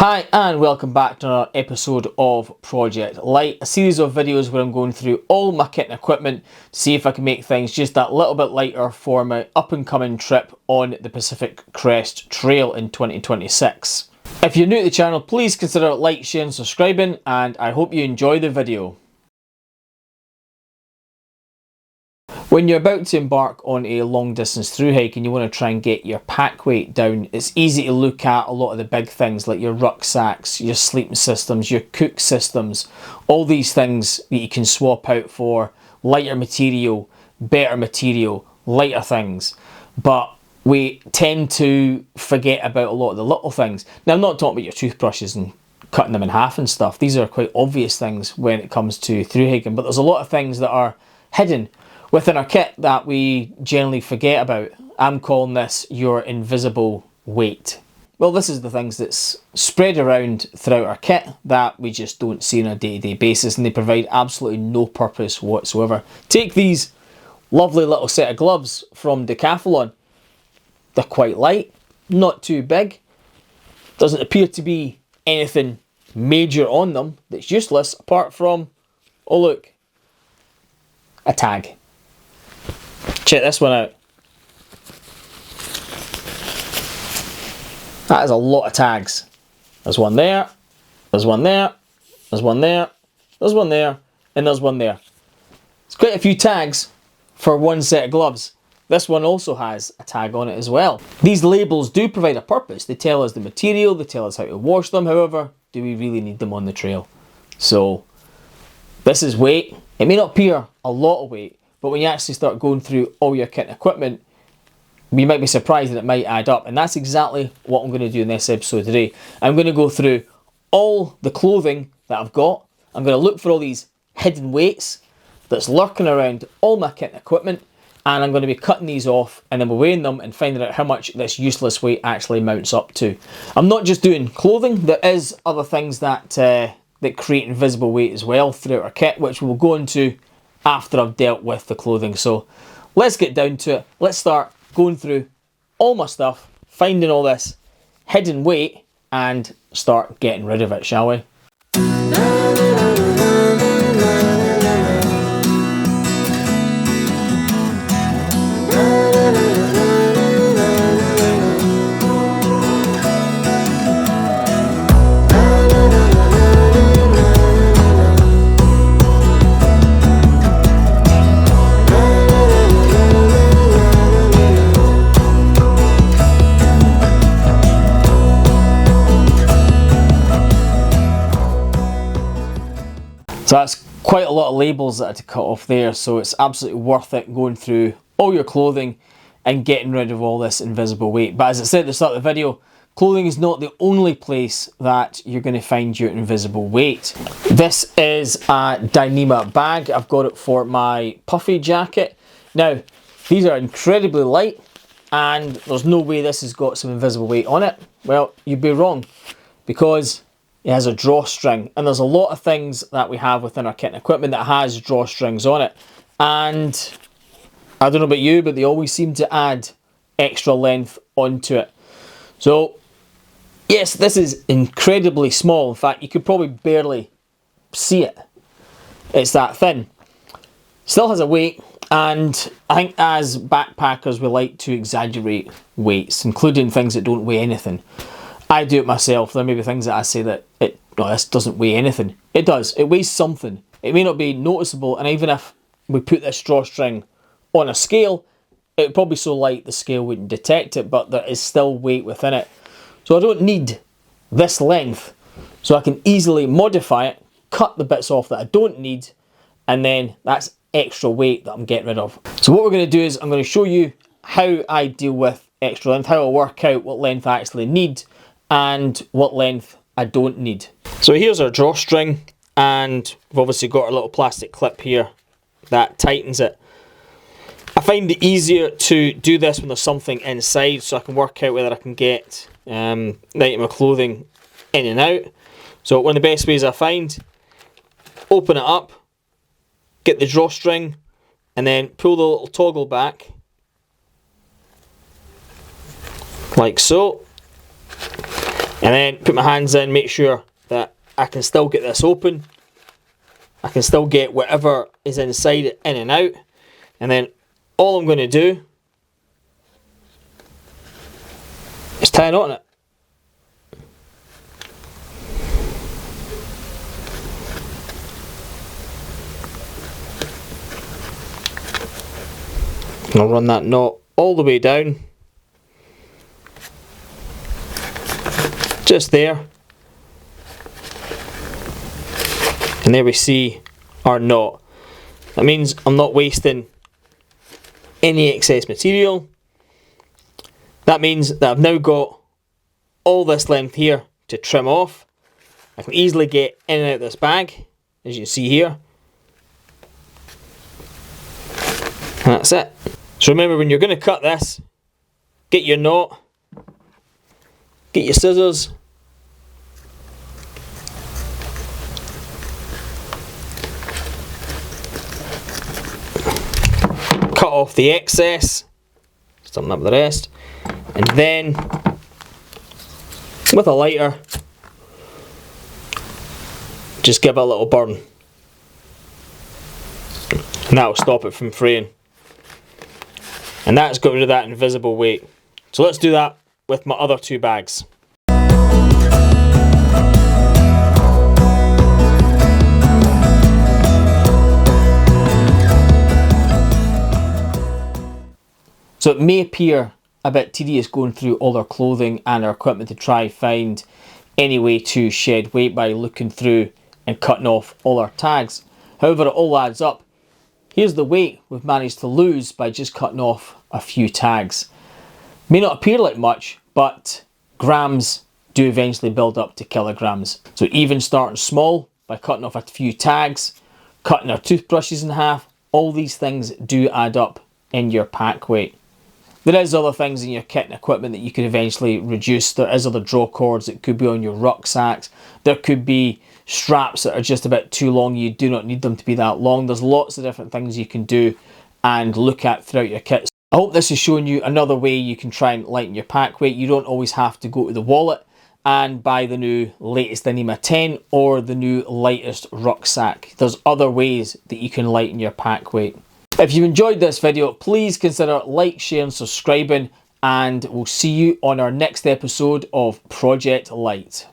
Hi and welcome back to another episode of Project Light, a series of videos where I'm going through all my kit and equipment to see if I can make things just that little bit lighter for my up and coming trip on the Pacific Crest Trail in 2026. If you're new to the channel, please consider like, sharing and subscribing, and I hope you enjoy the video. When you're about to embark on a long distance through hike and you want to try and get your pack weight down, it's easy to look at a lot of the big things like your rucksacks, your sleeping systems, your cook systems, all these things that you can swap out for lighter material, better material, lighter things. But we tend to forget about a lot of the little things. Now, I'm not talking about your toothbrushes and cutting them in half and stuff. These are quite obvious things when it comes to through hiking, but there's a lot of things that are hidden within our kit that we generally forget about. I'm calling this your invisible weight. Well, this is the things that's spread around throughout our kit that we just don't see on a day-to-day basis, and they provide absolutely no purpose whatsoever. Take these lovely little set of gloves from Decathlon. They're quite light, not too big. Doesn't appear to be anything major on them that's useless apart from, oh look, a tag. Check this one out. That is a lot of tags. There's one there, there's one there, there's one there, there's one there, and there's one there. It's quite a few tags for one set of gloves. This one also has a tag on it as well. These labels do provide a purpose. They tell us the material, they tell us how to wash them. However, do we really need them on the trail? So, this is weight. It may not appear a lot of weight, but when you actually start going through all your kit and equipment, you might be surprised that it might add up. And that's exactly what I'm going to do in this episode today. I'm going to go through all the clothing that I've got. I'm going to look for all these hidden weights that's lurking around all my kit and equipment. And I'm going to be cutting these off and then we're weighing them and finding out how much this useless weight actually mounts up to. I'm not just doing clothing. There is other things that, that create invisible weight as well throughout our kit, which we'll go into after I've dealt with the clothing. So let's get down to it. Let's start going through all my stuff, finding all this hidden weight and start getting rid of it, shall we? So that's quite a lot of labels that I had to cut off there, so it's absolutely worth it going through all your clothing and getting rid of all this invisible weight. But as I said at the start of the video, clothing is not the only place that you're going to find your invisible weight. This is a Dyneema bag. I've got it for my puffy jacket. Now, these are incredibly light and there's no way this has got some invisible weight on it. Well, you'd be wrong, because it has a drawstring, and there's a lot of things that we have within our kit and equipment that has drawstrings on it. And I don't know about you, but they always seem to add extra length onto it. So yes, this is incredibly small. In fact, you could probably barely see it. It's that thin. Still has a weight, and I think as backpackers we like to exaggerate weights, including things that don't weigh anything. I do it myself. There may be things that I say that this doesn't weigh anything. It does. It weighs something. It may not be noticeable, and even if we put this drawstring on a scale, it would probably be so light the scale wouldn't detect it, but there is still weight within it. So I don't need this length, so I can easily modify it, cut the bits off that I don't need, and then that's extra weight that I'm getting rid of. So what we're going to do is I'm going to show you how I deal with extra length, how I work out what length I actually need and what length I don't need. So here's our drawstring, and we've obviously got our little plastic clip here that tightens it. I find it easier to do this when there's something inside, so I can work out whether I can get the item of clothing in and out. So one of the best ways I find, open it up, get the drawstring, and then pull the little toggle back, like so. And then put my hands in, make sure that I can still get this open. I can still get whatever is inside it in and out. And then all I'm going to do is tie a knot on it. And I'll run that knot all the way down. Just there. And there we see our knot. That means I'm not wasting any excess material. That means that I've now got all this length here to trim off. I can easily get in and out of this bag, as you can see here. And that's it. So remember, when you're going to cut this, get your knot, get your scissors, cut off the excess, stump up the rest, and then with a lighter, just give it a little burn, and that will stop it from fraying. And that's got rid of that invisible weight. So let's do that with my other two bags. So it may appear a bit tedious going through all our clothing and our equipment to try find any way to shed weight by looking through and cutting off all our tags. However, it all adds up. Here's the weight we've managed to lose by just cutting off a few tags. May not appear like much, but grams do eventually build up to kilograms. So even starting small by cutting off a few tags, cutting our toothbrushes in half, all these things do add up in your pack weight. There is other things in your kit and equipment that you could eventually reduce. There is other draw cords that could be on your rucksacks. There could be straps that are just a bit too long. You do not need them to be that long. There's lots of different things you can do and look at throughout your kit. I hope this has shown you another way you can try and lighten your pack weight. You don't always have to go to the wallet and buy the new latest Anima 10 or the new lightest rucksack. There's other ways that you can lighten your pack weight. If you enjoyed this video, please consider like, sharing, subscribing, and we'll see you on our next episode of Project Light.